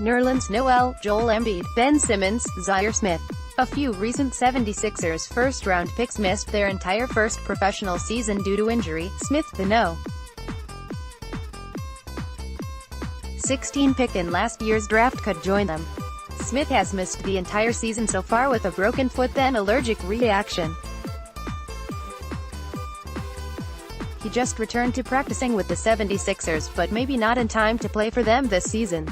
Nerlens Noel, Joel Embiid, Ben Simmons, Zhaire Smith. A few recent 76ers first-round picks missed their entire first professional season due to injury. Smith, the No. 16 pick in last year's draft, could join them. Smith has missed the entire season so far with a broken foot then allergic reaction. He just returned to practicing with the 76ers, but maybe not in time to play for them this season.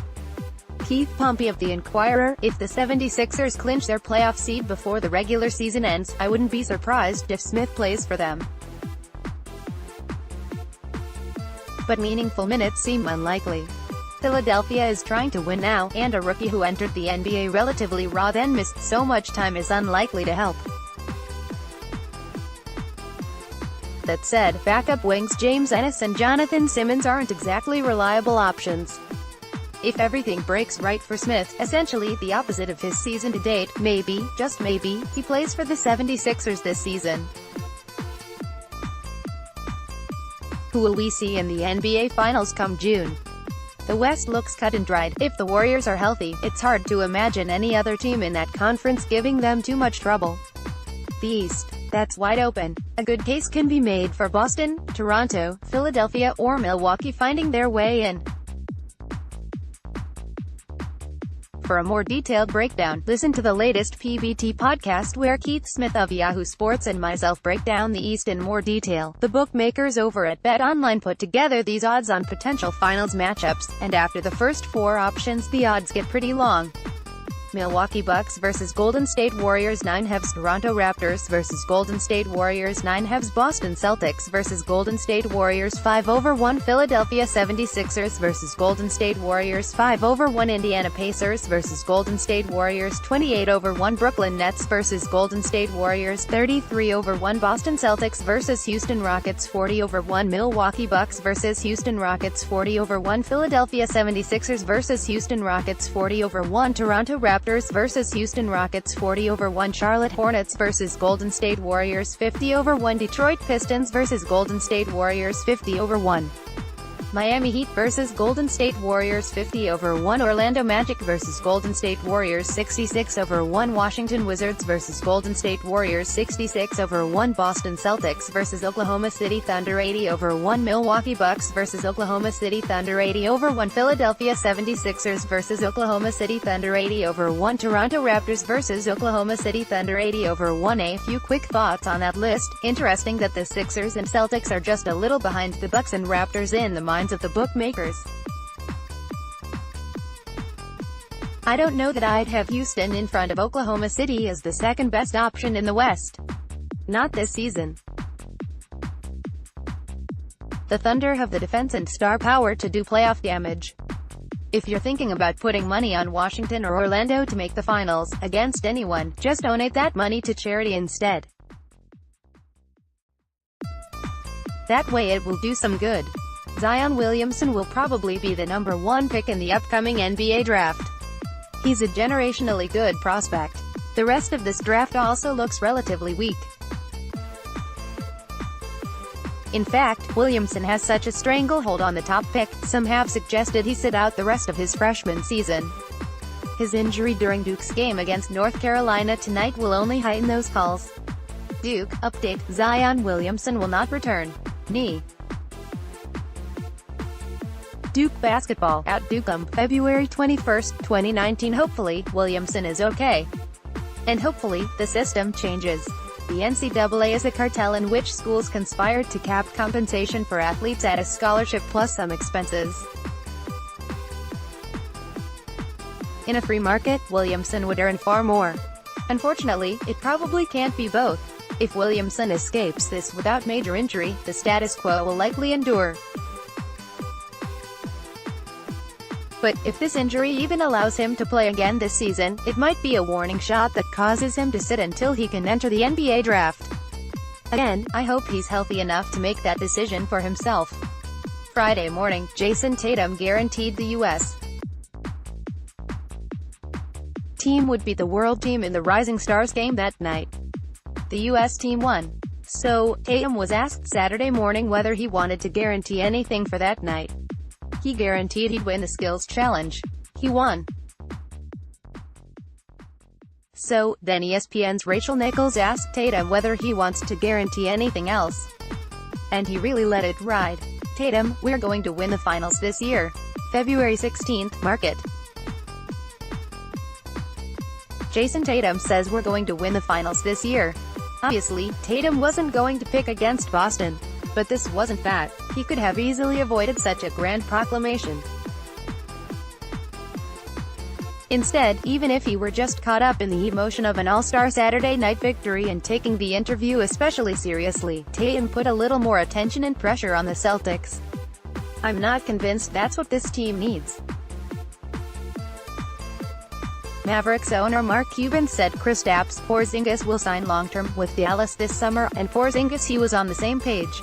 Keith Pompey of The Inquirer: if the 76ers clinch their playoff seed before the regular season ends, I wouldn't be surprised if Smith plays for them. But meaningful minutes seem unlikely. Philadelphia is trying to win now, and a rookie who entered the NBA relatively raw then missed so much time is unlikely to help. That said, backup wings James Ennis and Jonathan Simmons aren't exactly reliable options. If everything breaks right for Smith, essentially the opposite of his season to date, maybe, just maybe, he plays for the 76ers this season. Who will we see in the NBA Finals come June? The West looks cut and dried. If the Warriors are healthy, it's hard to imagine any other team in that conference giving them too much trouble. The East, that's wide open. A good case can be made for Boston, Toronto, Philadelphia, or Milwaukee finding their way in. For a more detailed breakdown, listen to the latest PBT podcast where Keith Smith of Yahoo Sports and myself break down the East in more detail. The bookmakers over at BetOnline put together these odds on potential finals matchups, and after the first 4 options the odds get pretty long. Milwaukee Bucks vs Golden State Warriors 9/2, Toronto Raptors vs Golden State Warriors 9/2, Boston Celtics vs Golden State Warriors 5/1, Philadelphia 76ers vs Golden State Warriors 5/1, Indiana Pacers vs Golden State Warriors 28/1, Brooklyn Nets vs Golden State Warriors 33/1, Boston Celtics vs Houston Rockets 40/1, Milwaukee Bucks vs Houston Rockets 40/1, Philadelphia 76ers vs Houston Rockets 40/1, Toronto Raptors vs Houston Rockets 40/1, Charlotte Hornets vs Golden State Warriors 50/1, Detroit Pistons vs Golden State Warriors 50/1. Miami Heat vs Golden State Warriors 50/1, Orlando Magic vs Golden State Warriors 66/1, Washington Wizards vs Golden State Warriors 66/1, Boston Celtics vs Oklahoma City Thunder 80/1, Milwaukee Bucks vs Oklahoma City Thunder 80/1, Philadelphia 76ers vs Oklahoma City Thunder 80/1, Toronto Raptors vs Oklahoma City Thunder 80/1. A few quick thoughts on that list. Interesting that the Sixers and Celtics are just a little behind the Bucks and Raptors in the minds of the bookmakers. I don't know that I'd have Houston in front of Oklahoma City as the second best option in the West. Not this season. The Thunder have the defense and star power to do playoff damage. If you're thinking about putting money on Washington or Orlando to make the finals, against anyone, just donate that money to charity instead. That way it will do some good. Zion Williamson will probably be the number 1 pick in the upcoming NBA draft. He's a generationally good prospect. The rest of this draft also looks relatively weak. In fact, Williamson has such a stranglehold on the top pick, some have suggested he sit out the rest of his freshman season. His injury during Duke's game against North Carolina tonight will only heighten those calls. Duke update: Zion Williamson will not return. Knee. Duke basketball at Duke February 21, 2019. Hopefully, Williamson is okay. And hopefully, the system changes. The NCAA is a cartel in which schools conspire to cap compensation for athletes at a scholarship plus some expenses. In a free market, Williamson would earn far more. Unfortunately, it probably can't be both. If Williamson escapes this without major injury, the status quo will likely endure. But, if this injury even allows him to play again this season, it might be a warning shot that causes him to sit until he can enter the NBA draft. Again, I hope he's healthy enough to make that decision for himself. Friday morning, Jason Tatum guaranteed the U.S. team would beat the world team in the Rising Stars game that night. The U.S. team won. So, Tatum was asked Saturday morning whether he wanted to guarantee anything for that night. He guaranteed he'd win the skills challenge. He won. So, then ESPN's Rachel Nichols asked Tatum whether he wants to guarantee anything else. And he really let it ride. Tatum, we're going to win the finals this year. February 16th, mark it. Jason Tatum says we're going to win the finals this year. Obviously, Tatum wasn't going to pick against Boston. But this wasn't that. He could have easily avoided such a grand proclamation. Instead, even if he were just caught up in the emotion of an All-Star Saturday night victory and taking the interview especially seriously, Tatum put a little more attention and pressure on the Celtics. I'm not convinced that's what this team needs. Mavericks owner Mark Cuban said Kristaps Porzingis will sign long-term with Dallas this summer, and Porzingis he was on the same page.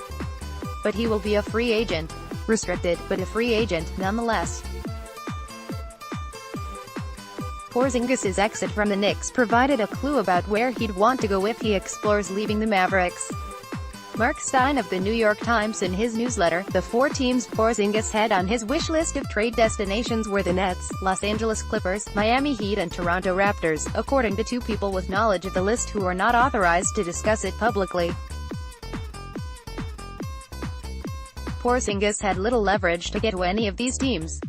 But he will be a free agent. Restricted, but a free agent, nonetheless. Porzingis' exit from the Knicks provided a clue about where he'd want to go if he explores leaving the Mavericks. Mark Stein of the New York Times in his newsletter, the four teams Porzingis had on his wish list of trade destinations were the Nets, Los Angeles Clippers, Miami Heat and Toronto Raptors, according to two people with knowledge of the list who are not authorized to discuss it publicly. Porzingis had little leverage to get to any of these teams,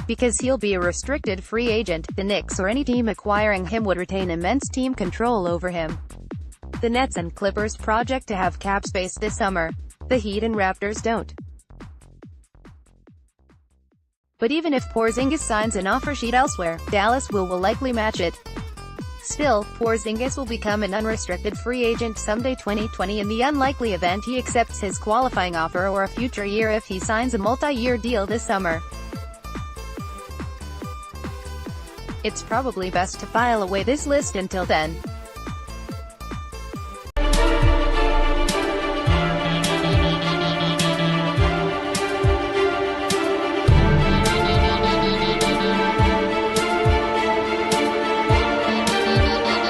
because he'll be a restricted free agent. The Knicks or any team acquiring him would retain immense team control over him. The Nets and Clippers project to have cap space this summer. The Heat and Raptors don't. But even if Porzingis signs an offer sheet elsewhere, Dallas will likely match it. Still, Porzingis will become an unrestricted free agent someday 2020 in the unlikely event he accepts his qualifying offer, or a future year if he signs a multi-year deal this summer. It's probably best to file away this list until then.